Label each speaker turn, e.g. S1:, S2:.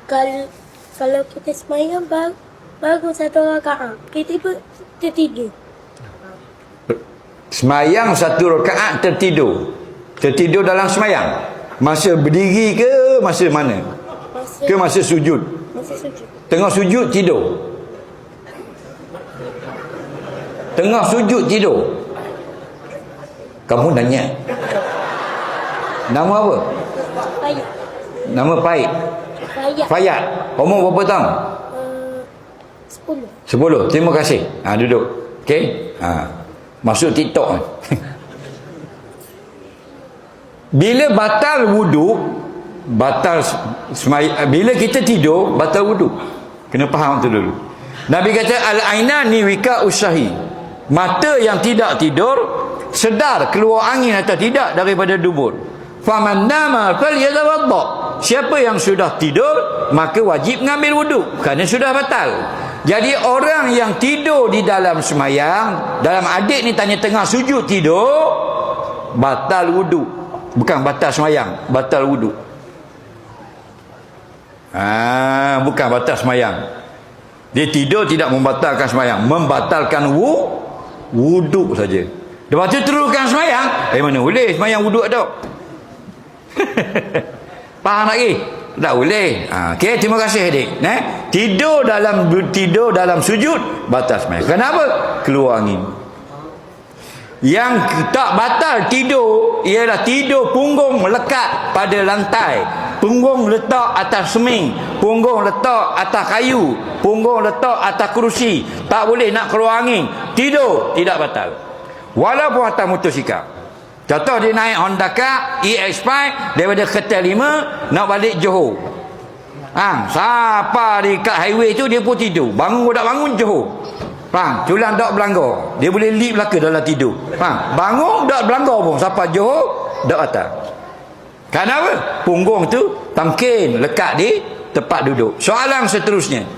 S1: Kalau kita semayang baru satu rakaat, kita pun tertidur.
S2: Semayang satu rakaat tertidur. Tertidur dalam semayang. Masa berdiri ke masa mana? Ke masa sujud?
S1: Masa sujud.
S2: Tengah sujud tidur. Tengah sujud tidur. Kamu nanya. Nama apa?
S1: Payah.
S2: Nama Paik. Fayat. Umur berapa tahun?
S1: 10.
S2: 10. Terima kasih. Duduk. Okey. Masuk TikTok ni. Bila batal wudu, bila kita tidur batal wudu. Kena faham tu dulu. Nabi kata al-ainani wika usahi. Mata yang tidak tidur sedar keluar angin atau tidak daripada dubur. Faman nama falyatawadda. Siapa yang sudah tidur maka wajib mengambil wudu kerana sudah batal. Jadi orang yang tidur di dalam semayang, dalam adik ni tanya tengah sujud tidur, batal wudu. Bukan batal semayang, batal wudu. Bukan batal semayang. Dia tidur tidak membatalkan semayang, membatalkan wudu saja. Lepas tu teruskan semayang, mana boleh semayang wudu ada. Faham lagi? Tak boleh. Okey, terima kasih adik. Tidur dalam sujud batal semayang. Kenapa? Keluar angin. Yang tak batal tidur ialah tidur punggung melekat pada lantai, punggung letak atas seming, punggung letak atas kayu, punggung letak atas kerusi. Tak boleh nak keluar angin. Tidur tidak batal. Walaupun atas motosikal. Contoh dia naik Honda Car EX5 daripada Ketel 5 nak balik Johor. Siapa di kat highway tu dia pun tidur. Bangun tak bangun Johor. Faham? Culang tak belanggar. Dia boleh leap belaka dalam tidur. Faham? Bangun tak belanggar pun. Siapa Johor tak atas. Kenapa? Punggung tu tamkin lekat di tempat duduk. Soalan seterusnya.